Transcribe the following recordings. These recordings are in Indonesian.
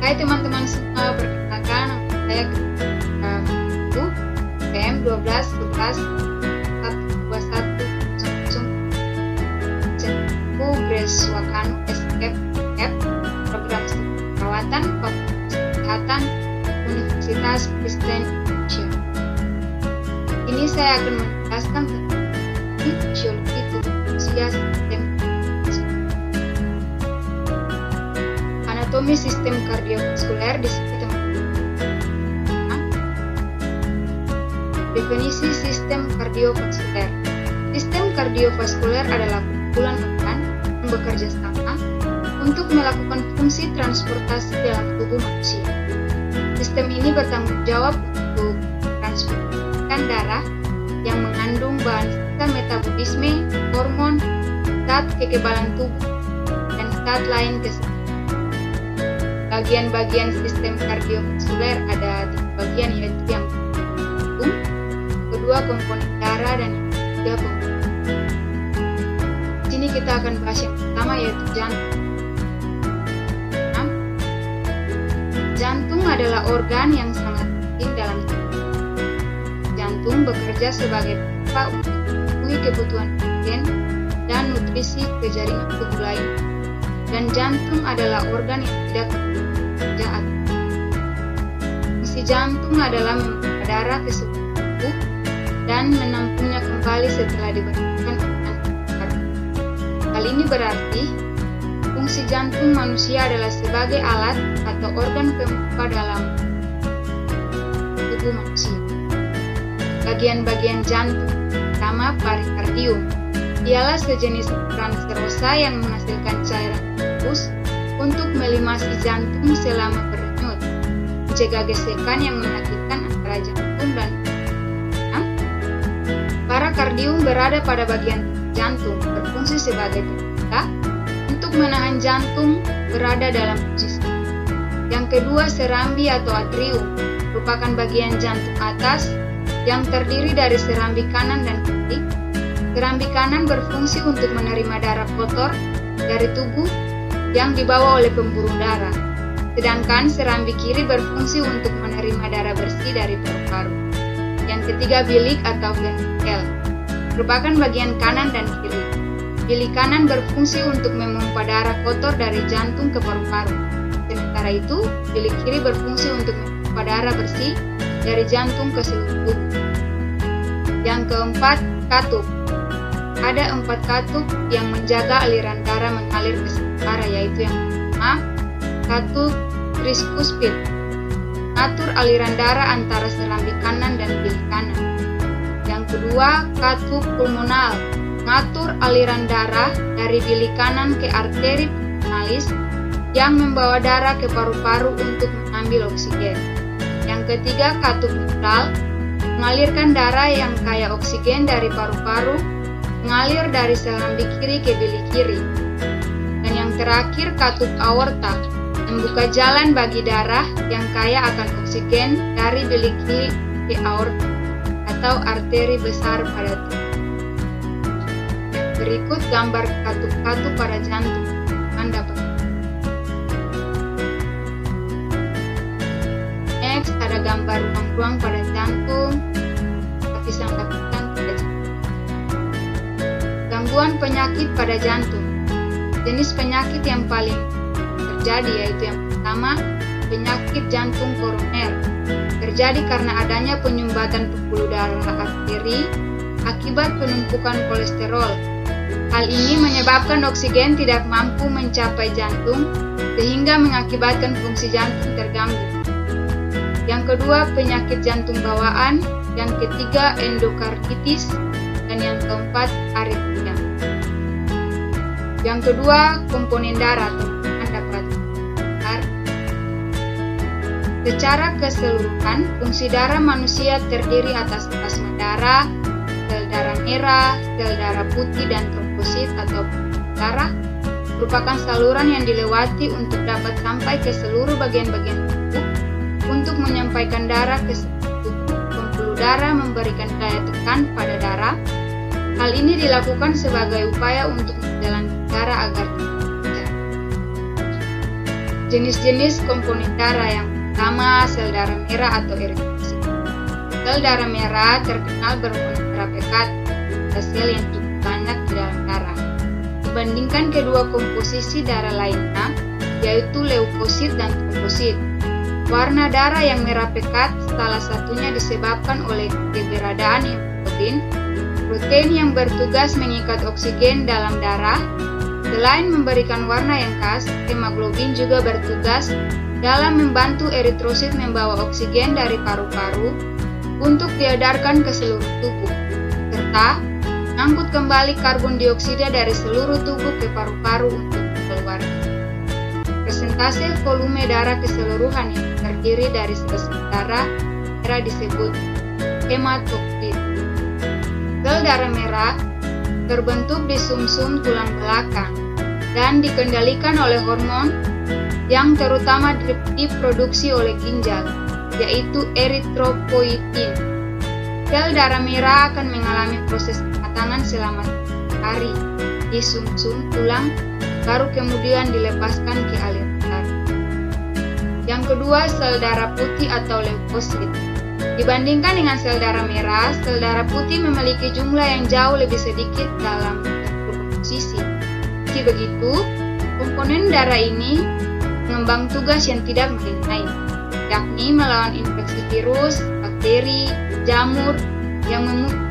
Hai teman-teman semua, perkenalkan saya itu PM12 11 121 Grace Wakanu SKF Program Studi Perawatan Fakultas Kesehatan Universitas Kristen Indonesia. Ini saya akan menjelaskan tentang fisiologi tubuh manusia sistem anatomi sistem kardiovaskuler di sini teman-teman. Definisi sistem kardiovaskuler. Sistem kardiovaskuler adalah kumpulan organ yang bekerja sama untuk melakukan fungsi transportasi dalam tubuh manusia. Sistem ini bertanggung jawab untuk transportasikan darah yang mengandung bahan sisa metabolisme, hormon, zat kekebalan tubuh, dan zat lain ke seluruh. Bagian-bagian sistem kardiovaskuler ada 3 bagian, yaitu yang jantung, kedua komponen darah, dan yang ketiga komponen. Di sini kita akan bahas yang pertama, yaitu jantung. Jantung adalah organ yang sangat penting dalam tubuh. Jantung bekerja sebagai pipa untuk memenuhi kebutuhan oksigen dan nutrisi ke jaringan tubuh lain. Dan jantung adalah organ yang tidak bekerja atau fungsi jantung adalah membawa darah ke seluruh tubuh dan menampungnya kembali setelah dibersihkan organ baru. Hal ini berarti fungsi jantung manusia adalah sebagai alat atau organ pemompa dalam tubuh manusia. Bagian-bagian jantung pertama, perikardium, ialah sejenis ukuran serosa yang menghasilkan cairan infus untuk melimasi jantung selama berdenyut, mencegah gesekan yang menyakitkan antara jantung dan parakardium berada pada bagian jantung, berfungsi sebagai penjaga untuk menahan jantung berada dalam posisi. Yang kedua, serambi atau atrium, merupakan bagian jantung atas yang terdiri dari serambi kanan dan kiri. Serambi kanan berfungsi untuk menerima darah kotor dari tubuh yang dibawa oleh pembuluh darah, sedangkan serambi kiri berfungsi untuk menerima darah bersih dari paru-paru. Yang ketiga, bilik atau ventrikel, merupakan bagian kanan dan kiri. Bilik kanan berfungsi untuk memompa darah kotor dari jantung ke paru-paru, sementara itu bilik kiri berfungsi untuk memompa darah bersih dari jantung ke seluruh tubuh. Yang keempat, katup. Ada 4 katup yang menjaga aliran darah mengalir ke seluruh arah, yaitu yang pertama, katup triskuspid, mengatur aliran darah antara serambi kanan dan bilik kanan. Yang kedua, katup pulmonal, mengatur aliran darah dari bilik kanan ke arteri pulmonalis yang membawa darah ke paru-paru untuk mengambil oksigen. Yang ketiga, katup mitral, mengalirkan darah yang kaya oksigen dari paru-paru mengalir dari serambi kiri ke bilik kiri. Dan yang terakhir, katup aorta, membuka jalan bagi darah yang kaya akan oksigen dari bilik kiri ke aorta atau arteri besar pada tubuh. Berikut gambar katup-katup pada jantung. Anda dapat. Next, ada gambar ruang-ruang pada jantung, lapisan pada jantung. Gangguan penyakit pada jantung. Jenis penyakit yang paling terjadi yaitu yang pertama, penyakit jantung koroner. Terjadi karena adanya penyumbatan pembuluh darah arteri akibat penumpukan kolesterol. Hal ini menyebabkan oksigen tidak mampu mencapai jantung sehingga mengakibatkan fungsi jantung terganggu. Yang kedua, penyakit jantung bawaan. Yang ketiga, endokarditis. Dan yang keempat, aritmia. Yang kedua, komponen darah. Teman-teman dapat dengar. Secara keseluruhan, fungsi darah manusia terdiri atas plasma darah, sel darah merah, sel darah putih, dan trombosit atau darah, merupakan saluran yang dilewati untuk dapat sampai ke seluruh bagian-bagian tubuh untuk menyampaikan darah ke seluruh tubuh. Pembuluh darah memberikan daya tekan pada darah. Hal ini dilakukan sebagai upaya untuk menjalankan darah agar tidak. Jenis-jenis komponen darah yang pertama sel darah merah atau eritrosit. Sel darah merah terkenal berwarna merah pekat, sel yang cukup banyak di dalam darah. Dibandingkan kedua komposisi darah lainnya, yaitu leukosit dan trombosit. Warna darah yang merah pekat salah satunya disebabkan oleh keberadaan hemoglobin, protein yang bertugas mengikat oksigen dalam darah. Selain memberikan warna yang khas, hemoglobin juga bertugas dalam membantu eritrosit membawa oksigen dari paru-paru untuk diedarkan ke seluruh tubuh, serta mengangkut kembali karbon dioksida dari seluruh tubuh ke paru-paru untuk dikeluarkan. Persentase volume darah keseluruhan yang terdiri dari sel darah merah disebut hematokrit. Sel darah merah terbentuk di sumsum tulang belakang dan dikendalikan oleh hormon yang terutama diproduksi oleh ginjal, yaitu eritropoietin. Sel darah merah akan mengalami proses pematangan selama 1 hari di sumsum tulang, baru kemudian dilepaskan ke aliran darah. Yang kedua, sel darah putih atau leukosit. Dibandingkan dengan sel darah merah, sel darah putih memiliki jumlah yang jauh lebih sedikit dalam komposisi. Meski begitu, komponen darah ini mengembang tugas yang tidak main-main, yakni melawan infeksi virus, bakteri, jamur yang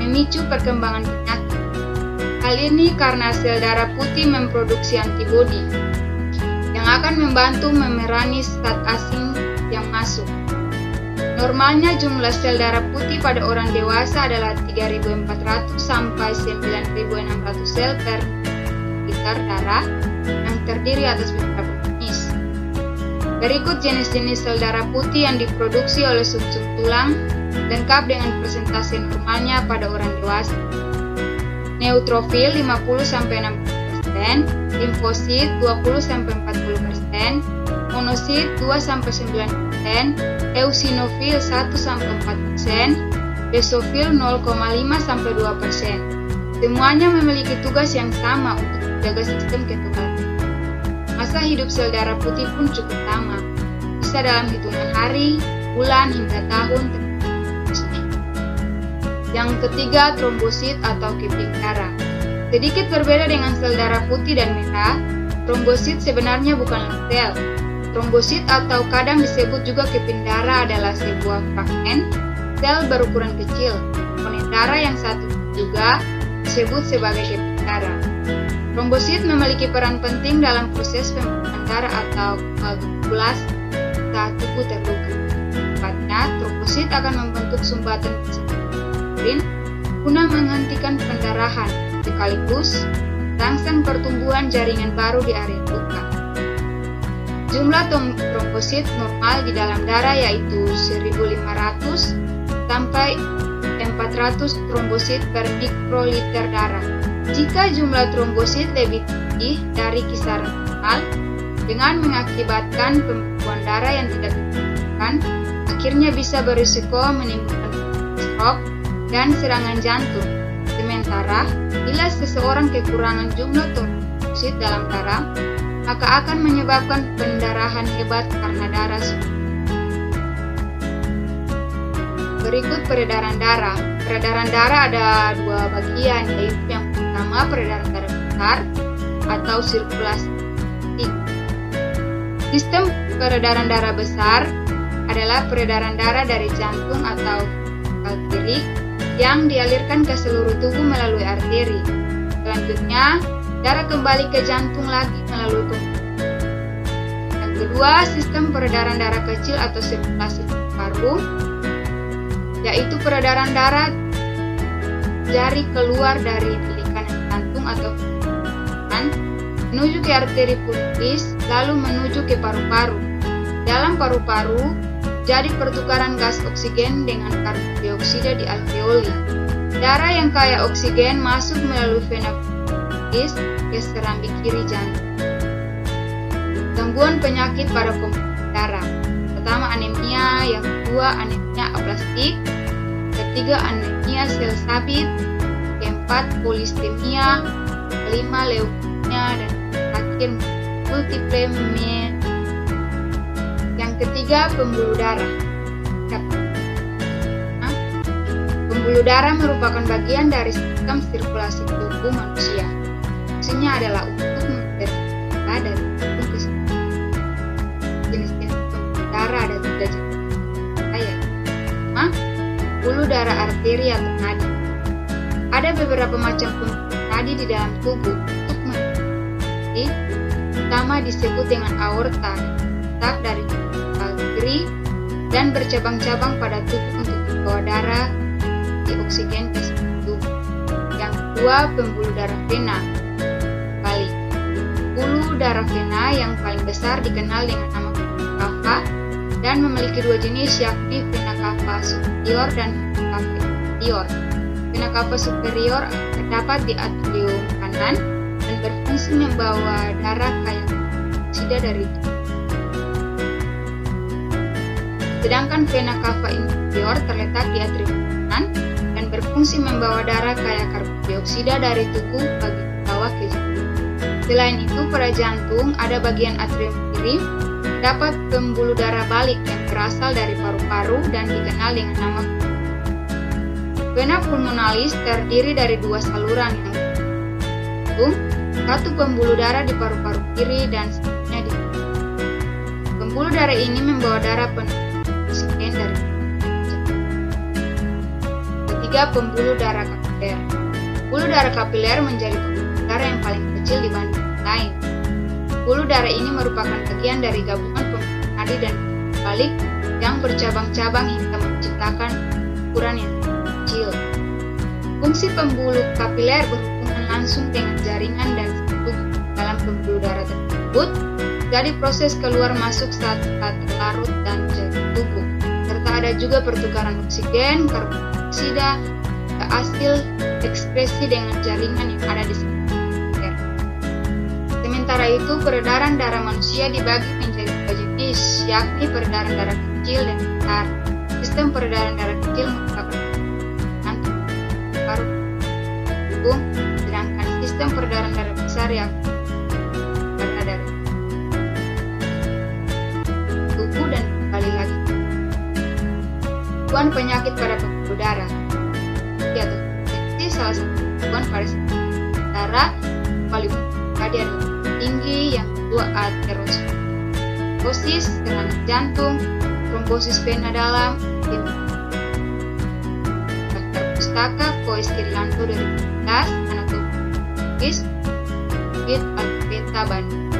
memicu perkembangan penyakit. Hal ini karena sel darah putih memproduksi antibodi yang akan membantu memerangi zat asing yang masuk. Normalnya jumlah sel darah putih pada orang dewasa adalah 3.400 sampai 9.600 sel per liter darah yang terdiri atas beberapa jenis. Berikut jenis-jenis sel darah putih yang diproduksi oleh sumsum tulang, lengkap dengan persentase normalnya pada orang dewasa. Neutrofil 50-60%, limfosit 20-40%, monosit 2-9%, eosinofil 1-4%, basofil 0,5-2%. Semuanya memiliki tugas yang sama untuk menjaga sistem kekebalan. Masa hidup sel darah putih pun cukup lama, bisa dalam hitungan hari, bulan, hingga tahun. Yang ketiga, trombosit atau keping darah. Sedikit berbeda dengan sel darah putih dan merah, trombosit sebenarnya bukanlah sel. Trombosit atau kadang disebut juga keping darah adalah sebuah fragmen sel berukuran kecil. Komponen darah yang satu juga disebut sebagai keping darah. Trombosit memiliki peran penting dalam proses pembentukan darah atau koagulasi saat tubuh terluka. Tepatnya, trombosit akan membentuk sumbatan guna menghentikan pendarahan, sekaligus merangsang pertumbuhan jaringan baru di area luka. Jumlah trombosit normal di dalam darah yaitu 1.500 sampai 400 trombosit per mikroliter darah. Jika jumlah trombosit lebih tinggi dari kisaran normal, dengan mengakibatkan pembekuan darah yang tidak diinginkan, akhirnya bisa berisiko menimbulkan stroke dan serangan jantung. Sementara, bila seseorang kekurangan jumlah trombosit dalam darah, maka akan menyebabkan pendarahan hebat karena darah. Berikut peredaran darah. Peredaran darah ada 2 bagian, yaitu yang pertama peredaran darah besar atau sirkulasi. Sistem peredaran darah besar adalah peredaran darah dari jantung atau kiri yang dialirkan ke seluruh tubuh melalui arteri. Selanjutnya, darah kembali ke jantung lagi melalui tubuh. Yang kedua, sistem peredaran darah kecil atau sirkulasi paru, yaitu peredaran darah dari keluar dari bilikan jantung atau menuju ke arteri pulvis, lalu menuju ke paru-paru. Dalam paru-paru, jadi pertukaran gas oksigen dengan karbon dioksida di alveoli. Darah yang kaya oksigen masuk melalui vena pulvis ke serambi kiri jantung. Gangguan penyakit pada komponen darah. Pertama anemia, yang kedua anemia aplastik, ketiga anemia sel sabit, keempat polistemia, kelima leukemia, dan terakhir multiple Ketiga, pembuluh darah. Pembuluh darah merupakan bagian dari sistem sirkulasi tubuh manusia. Fungsinya adalah untuk mengirimkan darah dari tubuh ke seluruh. Jenis-jenis pembuluh darah ada 3 jenis. Pertama, pembuluh darah arteri atau nadi. Ada beberapa macam pembuluh nadi di dalam tubuh untuk mengirimkan. Pertama disebut dengan aorta, letak dari arteri dan bercabang-cabang pada tubuh untuk membawa darah di oksigen ke seluruh tubuh. Yang kedua, pembuluh darah vena. Balik, pembuluh darah vena yang paling besar dikenal dengan nama vena cava dan memiliki 2 jenis, yakni vena cava superior dan vena cava inferior. Vena cava superior terdapat di atrium kanan dan berfungsi membawa darah kaya oksida dari tubuh. Sedangkan vena cava inferior terletak di atrium kanan dan berfungsi membawa darah kaya karbon dioksida dari tubuh bagian bawah ke jantung. Selain itu, pada jantung ada bagian atrium kiri, terdapat pembuluh darah balik yang berasal dari paru-paru dan dikenal dengan nama vena pulmonalis, terdiri dari 2 saluran yang jantung, 1 pembuluh darah di paru-paru kiri dan satunya di pembuluh darah ini membawa darah penuh oksigen dari Ketiga, pembuluh darah kapiler. Pembuluh darah kapiler menjadi pembuluh darah yang paling kecil dibanding yang lain. Pembuluh darah ini merupakan bagian dari gabungan pembuluh nadi dan balik yang bercabang-cabang hingga menciptakan ukuran yang kecil. Fungsi pembuluh kapiler berhubungan langsung dengan jaringan dan struktur dalam pembuluh darah tersebut, jadi proses keluar masuk saat terlarut dan menjadi tubuh, serta ada juga pertukaran oksigen, karbon dioksida, ke hasil ekspresi dengan jaringan yang ada di sekitar. Sementara itu, peredaran darah manusia dibagi menjadi 2 jenis, yakni peredaran darah kecil dan besar. Sistem peredaran darah kecil merupakan paru tubuh, sedangkan sistem peredaran darah besar yang berada dari tubuh dan kembali lagi. Gangguan penyakit pada pembuluh darah, yaitu salah satu gangguan pada darah paling tadi adalah tinggi, yang kedua aterosklerosis, serangan jantung, trombosis vena dalam, Pustaka, Kois Irianto 2014, Anatomi Beta Bandung.